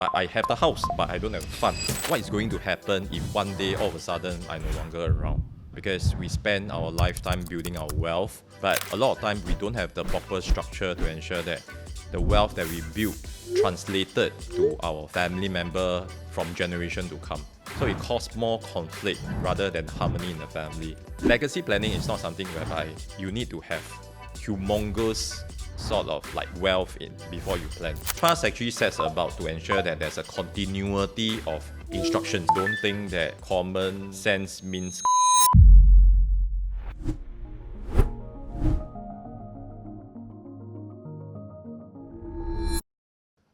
I have the house, but I don't have fun. What is going to happen if one day all of a sudden I'm no longer around? Because we spend our lifetime building our wealth, but a lot of time we don't have the proper structure to ensure that the wealth that we build translated to our family member from generation to come. So it causes more conflict rather than harmony in the family. Legacy planning is not something whereby you need to have humongous sort of like wealth in before you plan. Trust actually sets about to ensure that there's a continuity of instructions. Don't think that common sense means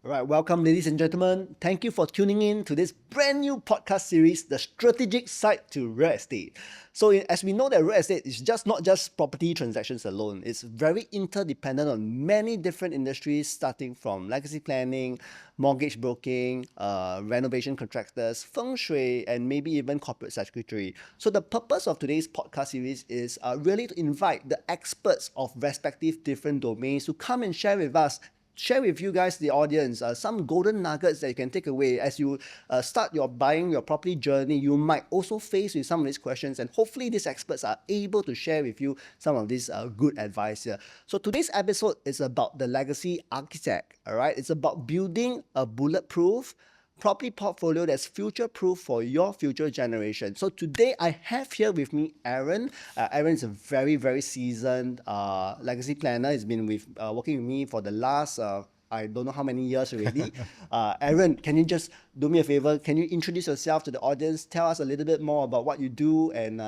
All right, welcome, ladies and gentlemen. Thank you for tuning in to this brand new podcast series, The Strategic Side to Real Estate. So, as we know that real estate is not just property transactions alone. It's very interdependent on many different industries, starting from legacy planning, mortgage broking, renovation contractors, feng shui, and maybe even corporate secretary. So, the purpose of today's podcast series is really to invite the experts of respective different domains to come and share with you guys, the audience, some golden nuggets that you can take away as you start your buying your property journey. You might also face with some of these questions, and hopefully these experts are able to share with you some of this good advice here. So today's episode is about the legacy architect. All right, it's about building a bulletproof property portfolio that's future-proof for your future generation. So today I have here with me Aaron. Aaron is a very, very seasoned legacy planner. He's been working with me for the last I don't know how many years already. Aaron, can you just do me a favor? Can you introduce yourself to the audience? Tell us a little bit more about what you do and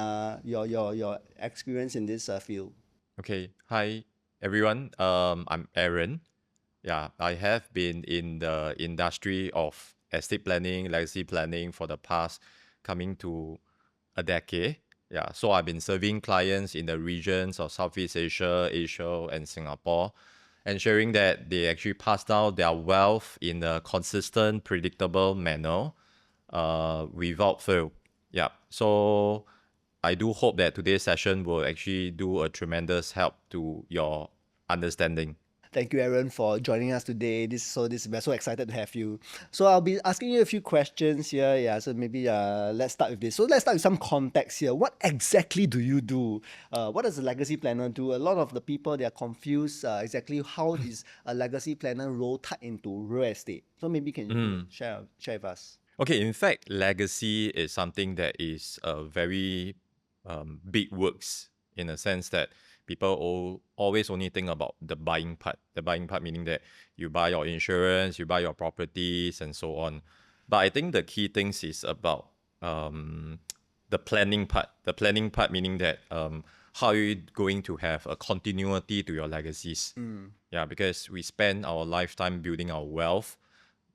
your experience in this field. okay. Hi everyone. I'm Aaron. Yeah, I have been in the industry of estate planning, legacy planning for the past coming to a decade. Yeah, so I've been serving clients in the regions of Southeast Asia, Asia, and Singapore, ensuring that they actually pass down their wealth in a consistent, predictable manner, without fail. Yeah, so I do hope that today's session will actually do a tremendous help to your understanding. Thank you, Aaron, for joining us today. We're so excited to have you. So I'll be asking you a few questions here. Yeah, so maybe let's start with this. So let's start with some context here. What exactly do you do? What does a legacy planner do? A lot of the people, they are confused exactly how is a legacy planner role tied into real estate. So maybe can you share with us? Okay, in fact, legacy is something that is very big works in a sense that people always only think about the buying part. The buying part meaning that you buy your insurance, you buy your properties, and so on. But I think the key things is about the planning part. The planning part meaning that how are you going to have a continuity to your legacies? Yeah, because we spend our lifetime building our wealth,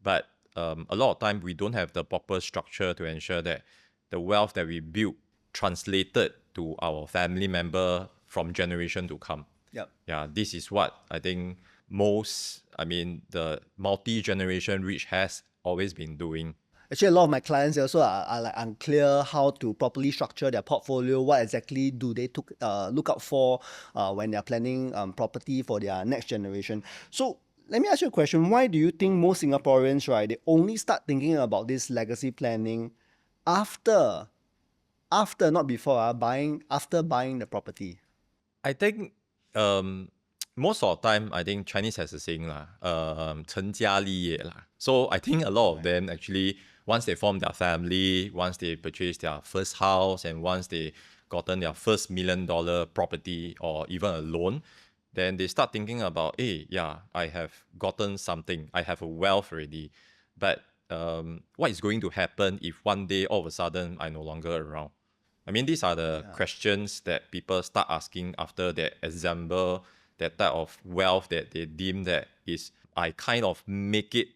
but a lot of time we don't have the proper structure to ensure that the wealth that we build translated to our family member from generation to come. Yep. Yeah, this is what I think the multi-generation reach has always been doing. Actually, a lot of my clients also are like unclear how to properly structure their portfolio. What exactly do they look out for when they're planning property for their next generation? So let me ask you a question. Why do you think most Singaporeans, right, they only start thinking about this legacy planning after, not before, after buying the property? I think most of the time, I think Chinese has a saying lah, 成家立业 lah. So I think a lot of them actually, once they form their family, once they purchase their first house, and once they gotten their first $1 million property or even a loan, then they start thinking about, hey, yeah, I have gotten something, I have a wealth already, but what is going to happen if one day all of a sudden I'm no longer around? I mean, these are the questions that people start asking after they assemble that type of wealth that they deem that is, I kind of make it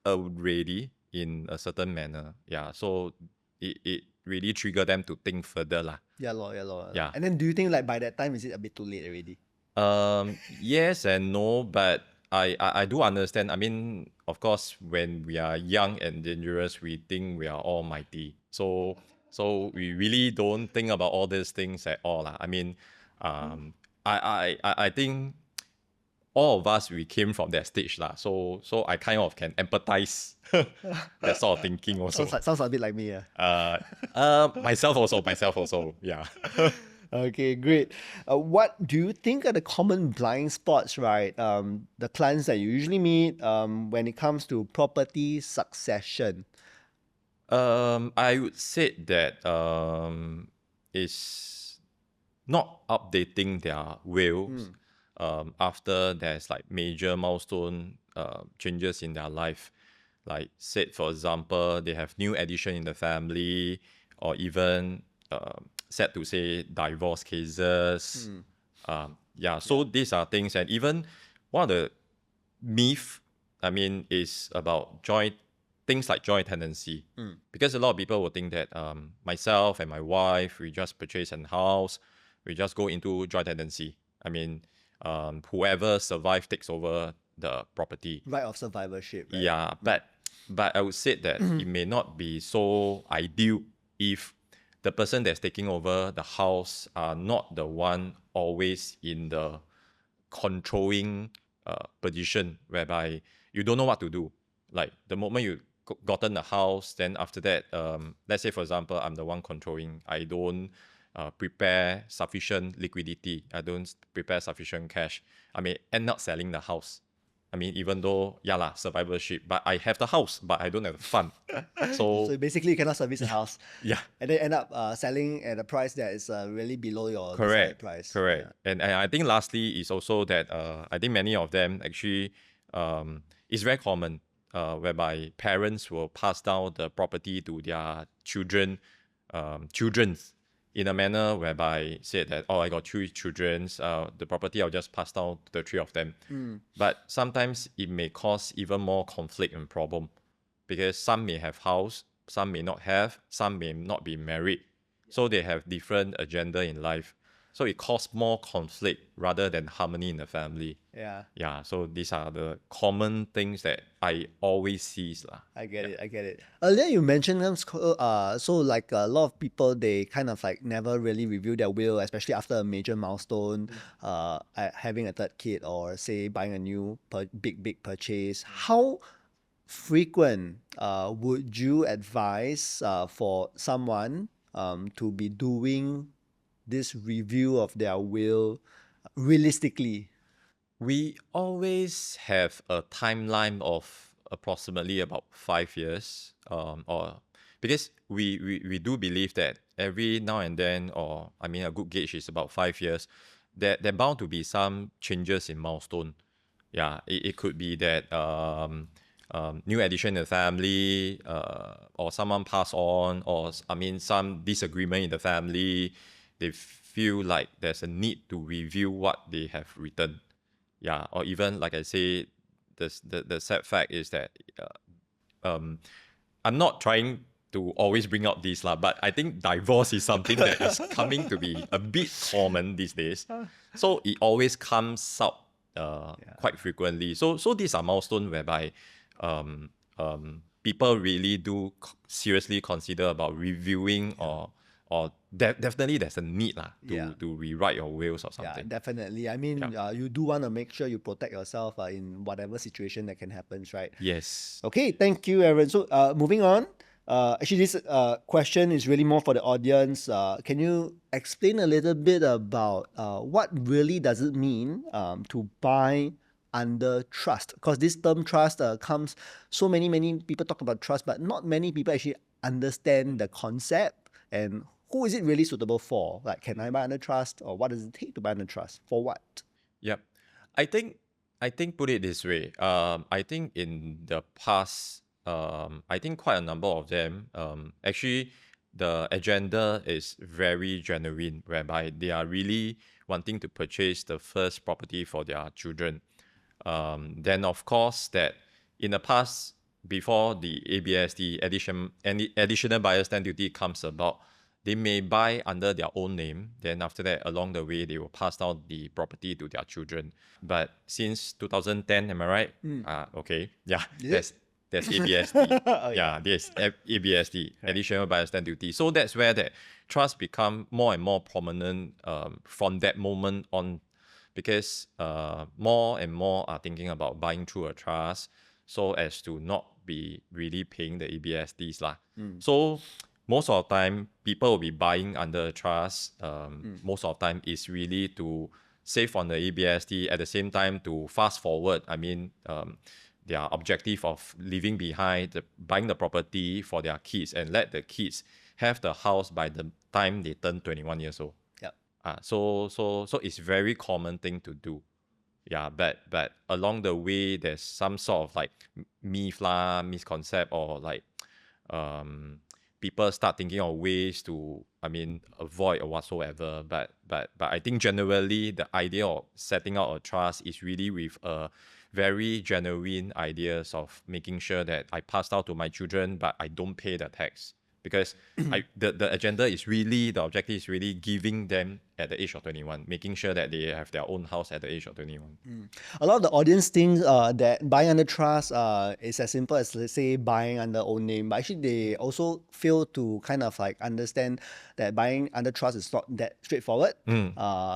already in a certain manner. Yeah, so it really trigger them to think further lah. Yeah, lor. Yeah. And then do you think like by that time, is it a bit too late already? Yes and no, but I do understand. I mean, of course, when we are young and dangerous, we think we are almighty. So we really don't think about all these things at all lah. I mean, I think all of us, we came from that stage lah. So I kind of can empathize that sort of thinking also. Sounds a bit like me. Yeah. Myself also. Yeah. Okay, great. What do you think are the common blind spots, right? The clients that you usually meet when it comes to property succession. I would say that is not updating their wills after there's like major milestone changes in their life. Like said, for example, they have new addition in the family, or even sad to say divorce cases. So these are things, and even one of the myth, is about things like joint tenancy. Because a lot of people will think that myself and my wife, we just purchase a house, we just go into joint tenancy. Whoever survives takes over the property. Right of survivorship. Right? Yeah, but I would say that it may not be so ideal if the person that's taking over the house are not the one always in the controlling position, whereby you don't know what to do. Like the moment you gotten the house, then after that, let's say for example, I'm the one controlling. I don't prepare sufficient liquidity. I don't prepare sufficient cash. I may end up selling the house. Even though, survivorship, but I have the house, but I don't have the fund. So basically, you cannot service the house. Yeah. And then end up selling at a price that is really below your desired price. Correct. Yeah. And I think lastly is also that I think many of them actually, it's very common whereby parents will pass down the property to their children's in a manner whereby said that, I got 3 children, the property I'll just pass down to the 3 of them. But sometimes it may cause even more conflict and problem, because some may have house, some may not have, some may not be married. So they have different agenda in life. So it causes more conflict rather than harmony in the family. Yeah. Yeah, so these are the common things that I always see. I get it. Earlier you mentioned so like a lot of people, they kind of like never really review their will, especially after a major milestone, having a third kid, or say buying a new big purchase. How frequent would you advise for someone to be doing this review of their will realistically? We always have a timeline of approximately about 5 years, or because we do believe that every now and then, or a good gauge is about 5 years, there bound to be some changes in milestone. Yeah, it could be that new addition in the family, or someone pass on, or some disagreement in the family. They feel like there's a need to review what they have written. Yeah, or even like I say, the sad fact is that I'm not trying to always bring up this but I think divorce is something that is coming to be a bit common these days. So it always comes up quite frequently. So these are milestones whereby people really do seriously consider about reviewing, or definitely there's a need to rewrite your wills or something. Yeah, definitely. You do want to make sure you protect yourself in whatever situation that can happen, right? Yes. Okay, thank you, Aaron. So moving on. Actually, this question is really more for the audience. Can you explain a little bit about what really does it mean to buy under trust? Because this term trust comes, so many people talk about trust, but not many people actually understand the concept, and who is it really suitable for? Like, can I buy under trust, or what does it take to buy under trust? For what? Yep. I think put it this way. I think in the past, I think quite a number of them, actually the agenda is very genuine, whereby they are really wanting to purchase the first property for their children. Then of course that in the past, before the ABSD additional buyer stamp duty comes about, they may buy under their own name. Then after that, along the way, they will pass down the property to their children. But since 2010, am I right? Okay. Yeah. There's ABSD. There's ABSD, additional buyer stamp duty. So that's where that trust become more and more prominent from that moment on. because more and more are thinking about buying through a trust so as to not be really paying the ABSDs lah. So most of the time, people will be buying under a trust. Most of the time is really to save on the ABSD, at the same time to fast forward. I mean, their objective of leaving behind, buying the property for their kids and let the kids have the house by the time they turn 21 years old. Yep. So it's very common thing to do. Yeah, but along the way, there's some sort of like misconcept, or like people start thinking of ways to, avoid or whatsoever. But I think generally the idea of setting out a trust is really with a very genuine ideas of making sure that I pass out to my children, but I don't pay the tax. Because the agenda is really, the objective is really giving them at the age of 21, making sure that they have their own house at the age of 21. A lot of the audience thinks that buying under trust is as simple as, let's say, buying under own name. But actually, they also fail to kind of like understand that buying under trust is not that straightforward.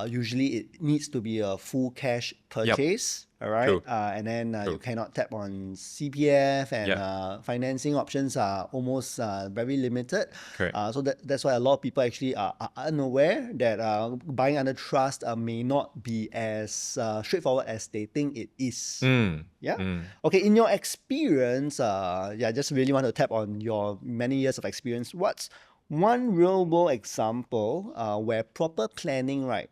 Usually, it needs to be a full cash purchase. All right. True. And then you cannot tap on CPF, and financing options are almost very limited. Correct. So that's why a lot of people actually are unaware that buying under trust may not be as straightforward as they think it is. Yeah. Okay. In your experience, just really want to tap on your many years of experience. What's one real world example where proper planning, right,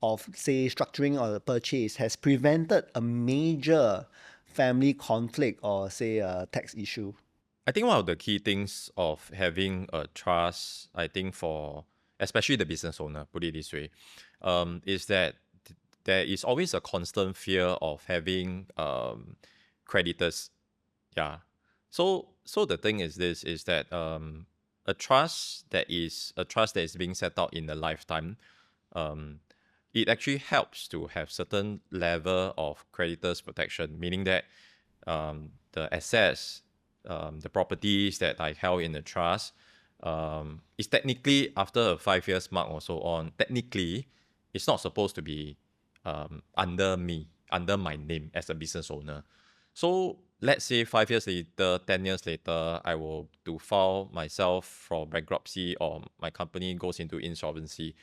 of, say, structuring or purchase has prevented a major family conflict or, say, a tax issue? I think one of the key things of having a trust, I think for especially the business owner, put it this way, is that there is always a constant fear of having creditors. Yeah. So the thing is this, is that a trust that is being set out in a lifetime, it actually helps to have certain level of creditors protection, meaning that the assets, the properties that I held in the trust, is technically after a 5 years mark or so on, technically it's not supposed to be under me, under my name as a business owner. So let's say 5 years later, 10 years later, I will to file myself for bankruptcy, or my company goes into insolvency.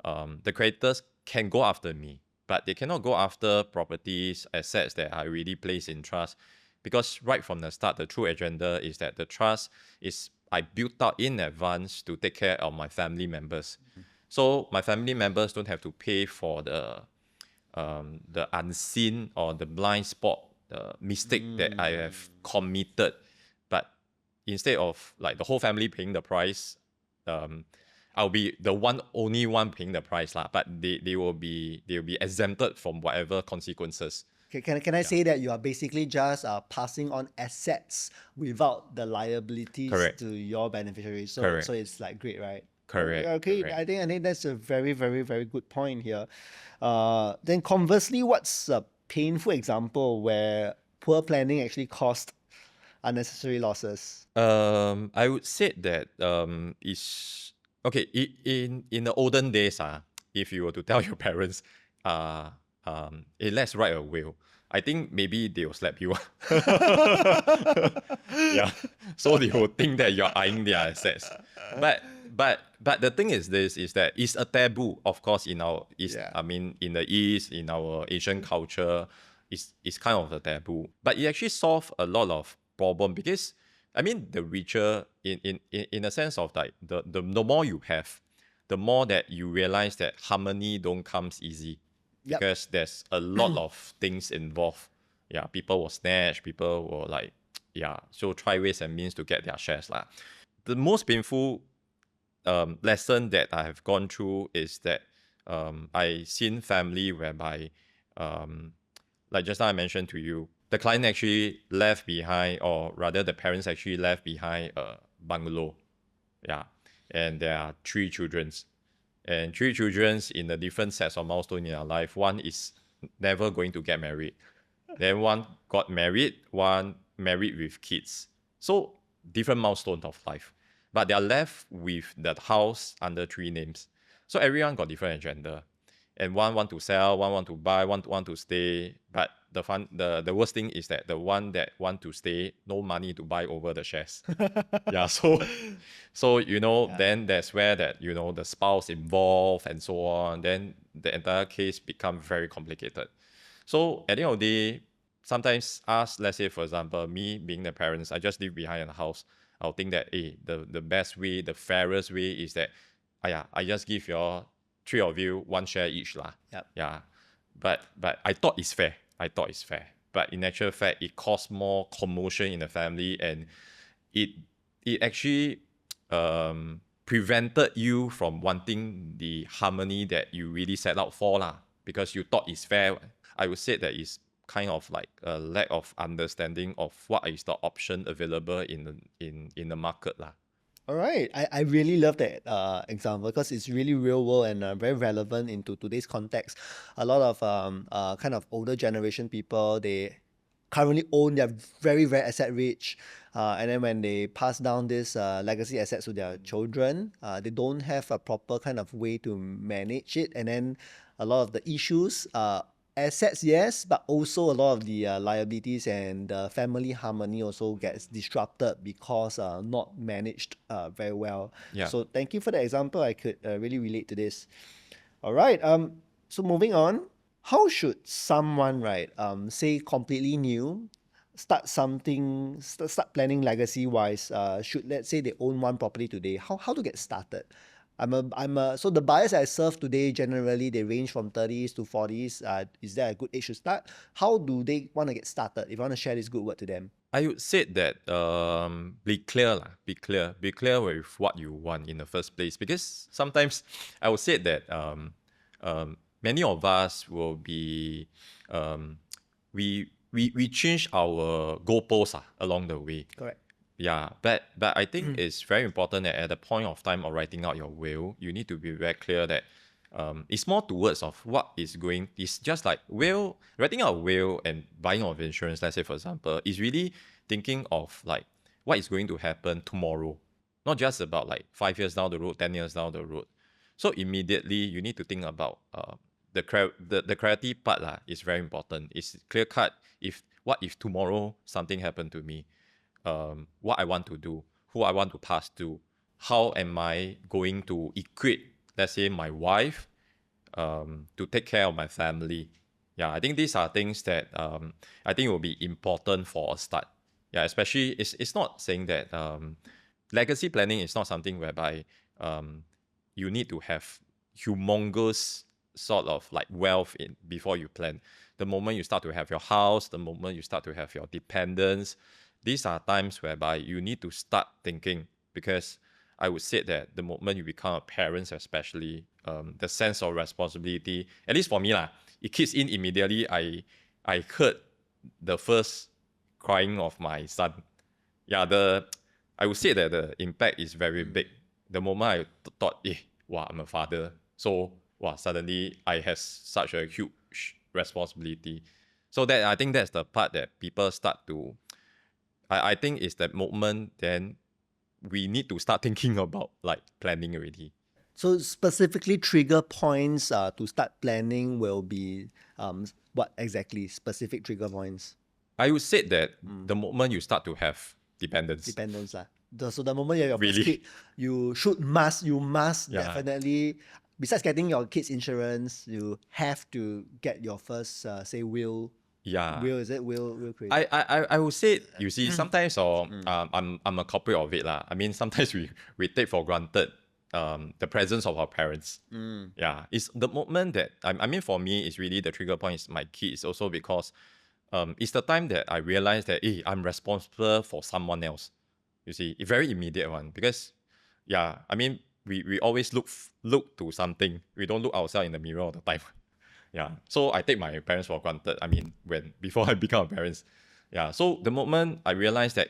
The creditors can go after me, but they cannot go after properties, assets that I already placed in trust, because right from the start, the true agenda is that the trust is I built out in advance to take care of my family members. So my family members don't have to pay for the unseen or the blind spot, the mistake that I have committed. But instead of like the whole family paying the price, I'll be the only one paying the price lah. But they will be exempted from whatever consequences. Okay, can I say that you are basically just passing on assets without the liabilities Correct. to your beneficiaries? So Correct. so it's like great, right? Correct. Okay, Correct. I think that's a very, very, very good point here. Then conversely, what's a painful example where poor planning actually caused unnecessary losses? I would say that is okay. In the olden days, if you were to tell your parents, let's write a will, I think maybe they will slap you. Yeah. So they will think that you're eyeing their assets. But the thing is this, is that it's a taboo, of course, in our East, Yeah. I mean in the East, in our Asian culture, it's kind of a taboo. But it actually solves a lot of problem, because I mean the richer in a sense of like the more you have, the more that you realize that harmony don't comes easy. Yep. Because there's a lot of things involved. Yeah, people will snatch, people will like, so try ways and means to get their shares lah. The most painful lesson that I have gone through is that I seen family whereby, like just now I mentioned to you, the client actually left behind, or rather the parents actually left behind a bungalow. Yeah, and there are 3 children. And 3 children in the different sets of milestones in their life. One is never going to get married. Then one got married, one married with kids. So different milestones of life. But they are left with that house under 3 names. So everyone got different agenda. and one want to sell, one want to buy, one want to stay. But the worst thing is that the one that want to stay, no money to buy over the shares. Yeah, so then there's where that the spouse involved and so on. Then the entire case become very complicated. So at the end of the day, sometimes us, let's say for example, me being the parents, I just live behind a house. I'll think that the best way, the fairest way is that I just give your three of you one share each lah. Yep. Yeah. But I thought it's fair. But in actual fact, it caused more commotion in the family, and it actually prevented you from wanting the harmony that you really set out for lah, because you thought it's fair. I would say that it's kind of like a lack of understanding of what is the option available in the market lah. All right, I really love that example because it's really real world and very relevant into today's context. A lot of kind of older generation people, they currently own, they're very, very asset rich. And then when they pass down this legacy assets to their children, they don't have a proper kind of way to manage it. And then a lot of the issues, assets, yes, but also a lot of the liabilities and family harmony also gets disrupted because not managed very well. Yeah. So thank you for the example. I could really relate to this. All right. So moving on, how should someone, right, say completely new, start planning legacy wise? Should, let's say they own one property today, how to get started? So the buyers I serve today, generally they range from 30s to 40s. Is there a good age to start? How do they want to get started? If you want to share this good word to them. I would say that be clear lah. Be clear with what you want in the first place. Because sometimes I would say that many of us will be we change our goalposts along the way. Correct. Yeah, but I think it's very important that at the point of time of writing out your will, you need to be very clear that it's more towards of what is going. It's just like writing out a will and buying of insurance, let's say for example, is really thinking of like what is going to happen tomorrow, not just about like 5 years down the road, 10 years down the road. So immediately you need to think about the clarity part lah is very important. It's clear cut. What if tomorrow something happened to me? What I want to do, who I want to pass to, how am I going to equip, let's say, my wife to take care of my family. Yeah, I think these are things that I think will be important for a start. Yeah, especially it's not saying that legacy planning is not something whereby you need to have humongous sort of like wealth before you plan. The moment you start to have your house, the moment you start to have your dependents, these are times whereby you need to start thinking, because I would say that the moment you become a parent, especially, the sense of responsibility, at least for me lah, it kicks in immediately. I heard the first crying of my son. Yeah, I would say that the impact is very big. The moment I thought, I'm a father, so suddenly I have such a huge responsibility. So that I think that's the part that people start to. I think it's that moment then we need to start thinking about like planning already. So specifically trigger points to start planning will be what exactly? Specific trigger points? I would say that the moment you start to have dependence. So the moment you have your first kid, you must definitely, besides getting your kids insurance, you have to get your first say will. Yeah. Will create. I would say, you see, sometimes I'm a culprit of it lah. I mean, sometimes we take for granted the presence of our parents. Yeah. It's the moment that I mean for me, it's really the trigger point is my kids also, because it's the time that I realize that I'm responsible for someone else. You see, a very immediate one, because I mean we always look to something. We don't look ourselves in the mirror all the time. Yeah, so I take my parents for granted. I mean, before I become a parent, so the moment I realize that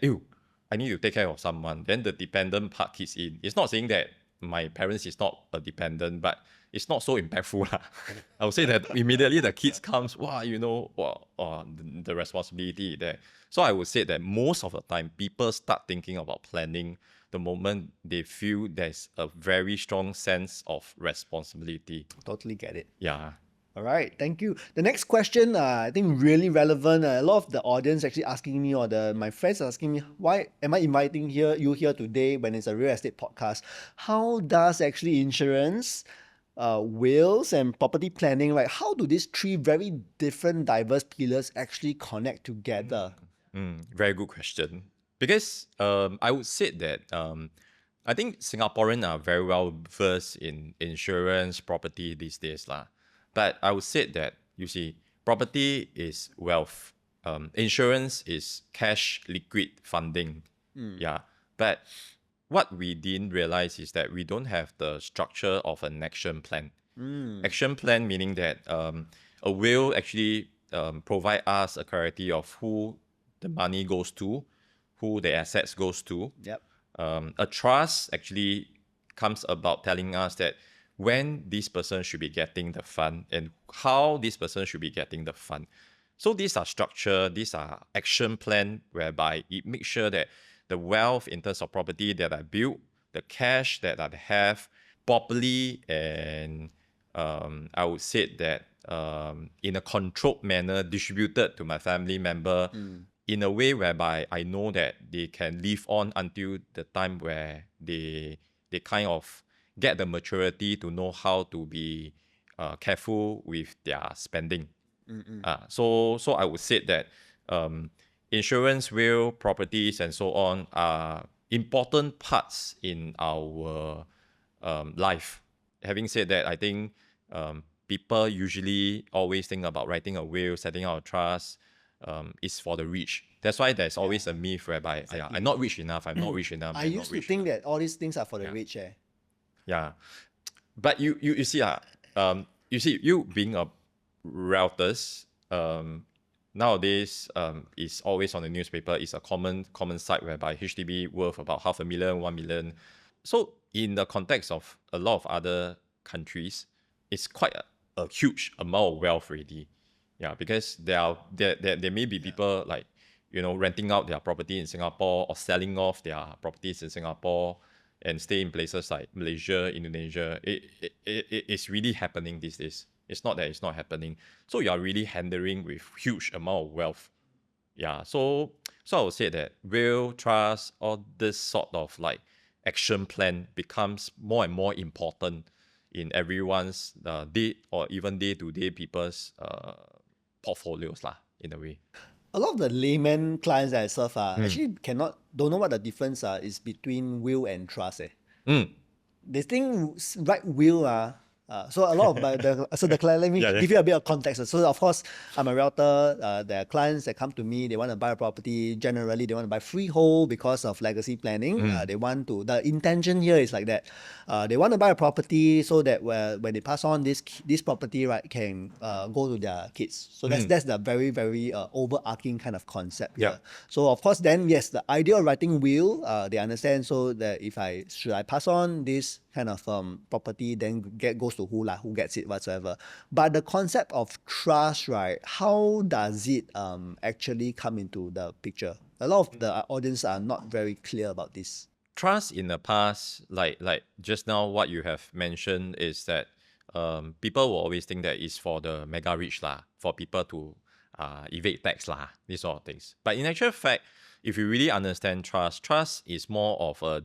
I need to take care of someone, then the dependent part kicks in. It's not saying that my parents is not a dependent, but it's not so impactful. I would say that immediately the kids comes, the responsibility there. So I would say that most of the time, people start thinking about planning the moment they feel there's a very strong sense of responsibility. Totally get it. Yeah. All right, thank you. The next question, I think really relevant. A lot of the audience actually asking me, or my friends are asking me, why am I inviting you here today when it's a real estate podcast? How does actually insurance, wills, and property planning, right? How do these three very different, diverse pillars actually connect together? Very good question. Because I would say that I think Singaporeans are very well versed in insurance, property these days. But I would say that, you see, property is wealth. Insurance is cash, liquid funding. Yeah. But what we didn't realize is that we don't have the structure of an action plan. Action plan meaning that a will actually provide us a clarity of who the money goes to, who the assets goes to. Yep. A trust actually comes about telling us that when this person should be getting the fund and how this person should be getting the fund. So these are structure, these are action plan whereby it makes sure that the wealth in terms of property that I build, the cash that I have properly, and I would say that in a controlled manner distributed to my family member in a way whereby I know that they can live on until the time where they kind of get the maturity to know how to be careful with their spending. So I would say that insurance, will, properties, and so on are important parts in our life. Having said that, I think people usually always think about writing a will, setting out a trust is for the rich. That's why there's always a myth whereby I'm not rich enough, I'm not rich enough. I used to think that all these things are for the rich. Yeah. But you see, you being a realtors, nowadays is always on the newspaper. It's a common sight whereby HDB worth about 500,000, 1 million. So in the context of a lot of other countries, it's quite a huge amount of wealth already. Yeah, because there may be people like, renting out their property in Singapore or selling off their properties in Singapore and stay in places like Malaysia, Indonesia. It's really happening these days. It's not that it's not happening. So you are really handling with huge amount of wealth. Yeah. So I would say that will, trust, all this sort of like action plan becomes more and more important in everyone's day or even day-to-day people's portfolios in a way. A lot of the layman clients that I serve actually don't know what the difference is between will and trust. They think write will so a lot of the client, let me give you a bit of context. So of course, I'm a realtor. There are clients that come to me, they want to buy a property. Generally, they want to buy freehold because of legacy planning. The intention here is like that. They want to buy a property so that when they pass on this property, right, can go to their kids. So that's the very, very overarching kind of concept here. So of course, then yes, the idea of writing will, they understand, so that should I pass on this kind of property, then goes to who gets it whatsoever. But the concept of trust, right, how does it actually come into the picture? A lot of the audience are not very clear about this. Trust in the past, like just now what you have mentioned, is that people will always think that it's for the mega rich for people to evade tax these sort of things. But in actual fact, if you really understand trust is more of a,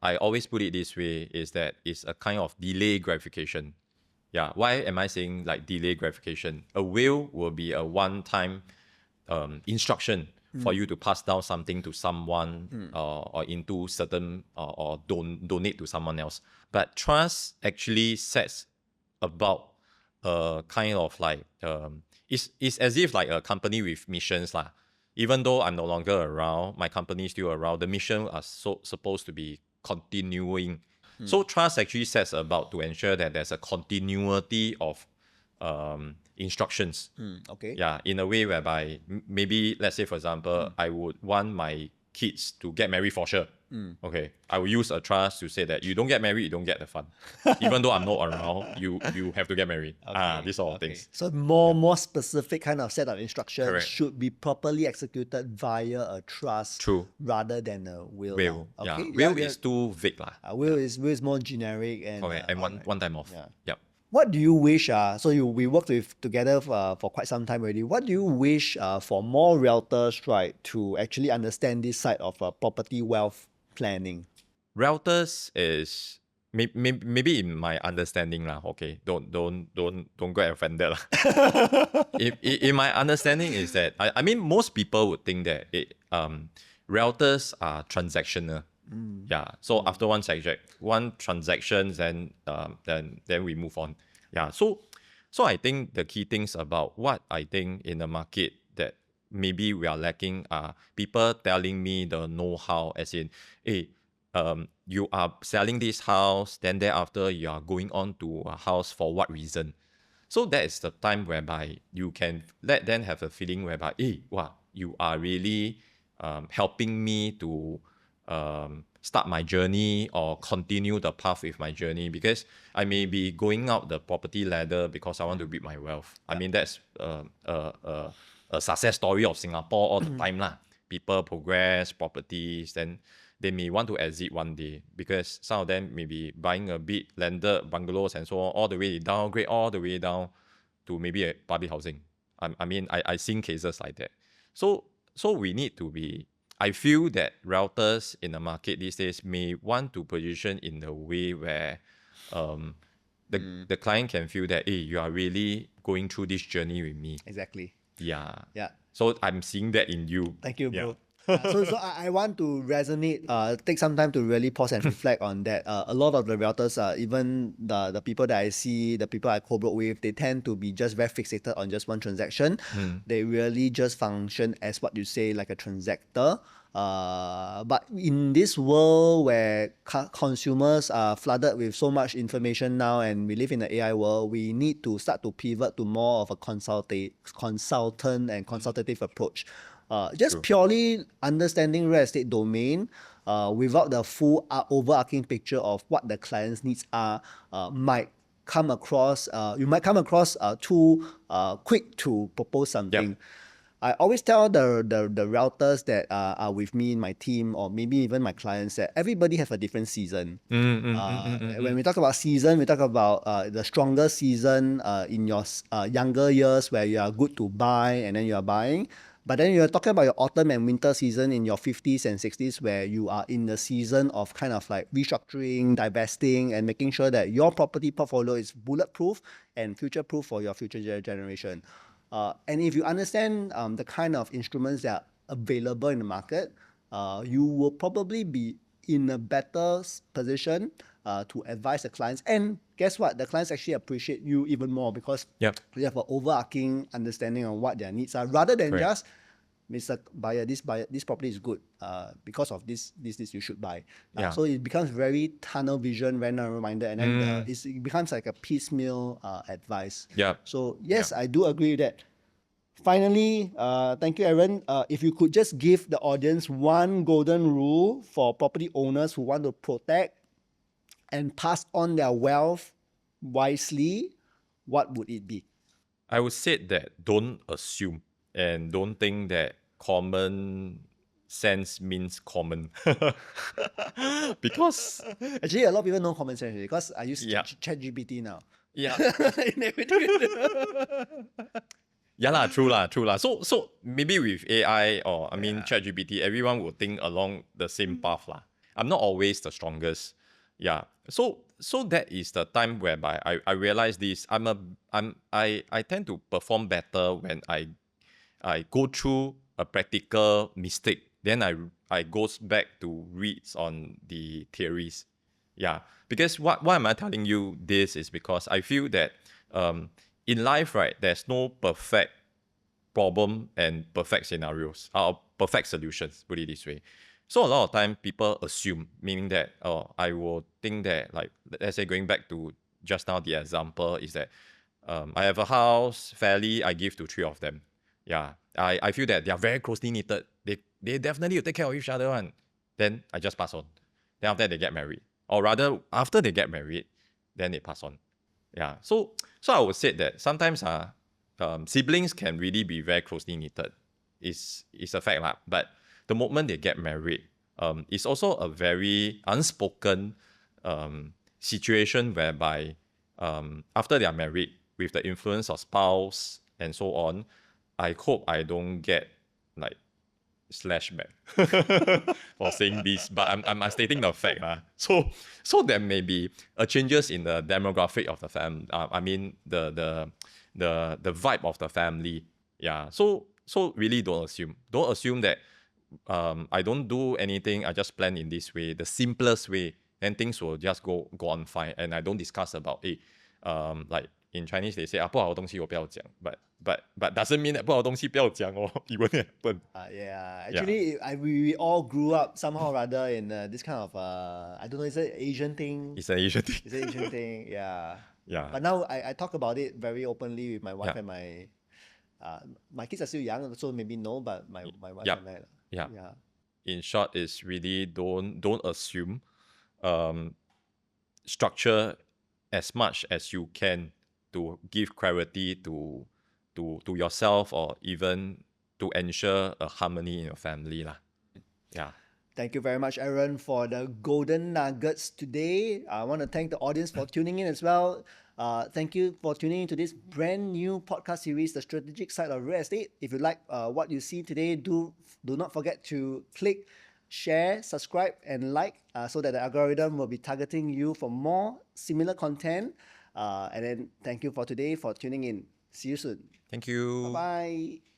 I always put it this way, is that it's a kind of delay gratification. Yeah, why am I saying like delay gratification? A will be a one-time instruction for you to pass down something to someone or into certain or donate to someone else. But trust actually sets about kind of like it's as if like a company with missions Even though I'm no longer around, my company is still around. The mission are supposed to be continuing. So trust actually sets about to ensure that there's a continuity of instructions. Okay. Yeah, in a way whereby maybe, let's say for example, I would want my kids to get married for sure. Okay, I will use a trust to say that you don't get married, you don't get the fund. Even though I'm not around, you have to get married. These sort of things. So more specific kind of set of instructions Correct. should be properly executed via a trust True. rather than a will. Will. lah. Yeah. Okay. Will is too vague lah. Will is more generic and Okay, and one time off. Yeah. Yep. What do you wish? We worked together for quite some time already. What do you wish for more realtors, right, to actually understand this side of property wealth planning? Realtors is maybe in my understanding lah. Okay, don't get offended lah. in my understanding is that I mean most people would think that realtors are transactional. Yeah. So after one transaction, then we move on. Yeah. So I think the key things about what I think in the market that maybe we are lacking are people telling me the know-how, as in, hey, you are selling this house, then thereafter you are going on to a house for what reason? So that is the time whereby you can let them have a feeling whereby, hey, wow, you are really helping me to start my journey or continue the path with my journey, because I may be going out the property ladder because I want to build my wealth. I mean, that's a success story of Singapore all the time lah. People progress properties, then they may want to exit one day because some of them may be buying a bit landed bungalows and so on, all the way downgrade all the way down to maybe a public housing. I seen cases like that. So we need to be, I feel that realtors in the market these days may want to position in the way where the client can feel that, hey, you are really going through this journey with me. Exactly. Yeah. Yeah. So I'm seeing that in you. Thank you, bro. Yeah. So I want to resonate, take some time to really pause and reflect on that. A lot of the realtors, even the people that I see, the people I co-broke with, they tend to be just very fixated on just one transaction. They really just function as what you say, like a transactor. But in this world where consumers are flooded with so much information now, and we live in the AI world, we need to start to pivot to more of a consultant and consultative approach. Just purely understanding real estate domain without the full overarching picture of what the client's needs are might come across too quick to propose something. Yep. I always tell the realtors that are with me in my team, or maybe even my clients, that everybody has a different season. When we talk about season, we talk about the stronger season in your younger years where you are good to buy and then you are buying. But then you're talking about your autumn and winter season in your 50s and 60s where you are in the season of kind of like restructuring, divesting, and making sure that your property portfolio is bulletproof and future-proof for your future generation. And if you understand the kind of instruments that are available in the market, you will probably be in a better position to advise the clients. And guess what? The clients actually appreciate you even more because you have an overarching understanding of what their needs are, rather than just, Mr. Buyer, this property is good because of this you should buy. So it becomes very tunnel vision, very narrow-minded, and then it becomes like a piecemeal advice. So yes, I do agree with that. Finally, thank you, Aaron. If you could just give the audience one golden rule for property owners who want to protect and pass on their wealth wisely, what would it be? I would say that don't assume and don't think that common sense means common. Because actually, a lot of people know common sense because I use ChatGPT now. Yeah. In everything. Yeah lah, true lah. So maybe with AI or ChatGPT, everyone will think along the same path lah. I'm not always the strongest. Yeah. So that is the time whereby I realize this. I tend to perform better when I go through a practical mistake. Then I goes back to reads on the theories. Yeah. Because why am I telling you this is because I feel that in life, right, there's no perfect problem and perfect scenarios or perfect solutions, put it this way. So a lot of time people assume, meaning that I will think that, like, let's say going back to just now the example is that I have a house, fairly I give to 3 of them. Yeah, I feel that they are very closely knitted. they definitely will take care of each other one. Then I just pass on. Then after that, they get married. Or rather, after they get married, then they pass on. Yeah. So I would say that sometimes siblings can really be very closely knitted. It's a fact lah. But the moment they get married, it's also a very unspoken situation whereby after they are married, with the influence of spouse and so on, I hope I don't get like slash back for saying this, but I'm stating the fact lah. So there may be changes in the demographic of the family. I mean the vibe of the family. Yeah. So really don't assume. Don't assume that I don't do anything. I just plan in this way, the simplest way, then things will just go on fine. And I don't discuss about like in Chinese they say 不好的东西我不要讲 but doesn't mean that 不好的东西不要讲 it won't happen. Actually, we all grew up somehow or rather in this kind of I don't know, is it Asian thing? It's an Asian thing. It's an Asian thing, yeah. Yeah. But now I talk about it very openly with my wife Yeah. and my kids are still young, so maybe no, but my wife Yeah. and I. Yeah. Yeah. In short, is really don't assume. Structure as much as you can to give clarity to yourself, or even to ensure a harmony in your family lah. Yeah. Thank you very much, Aaron, for the golden nuggets today. I want to thank the audience for tuning in as well. Thank you for tuning into this brand new podcast series, The Strategic Side of Real Estate. If you like what you see today, do not forget to click, share, subscribe, and like so that the algorithm will be targeting you for more similar content. And then thank you for today for tuning in. See you soon. Thank you. Bye-bye.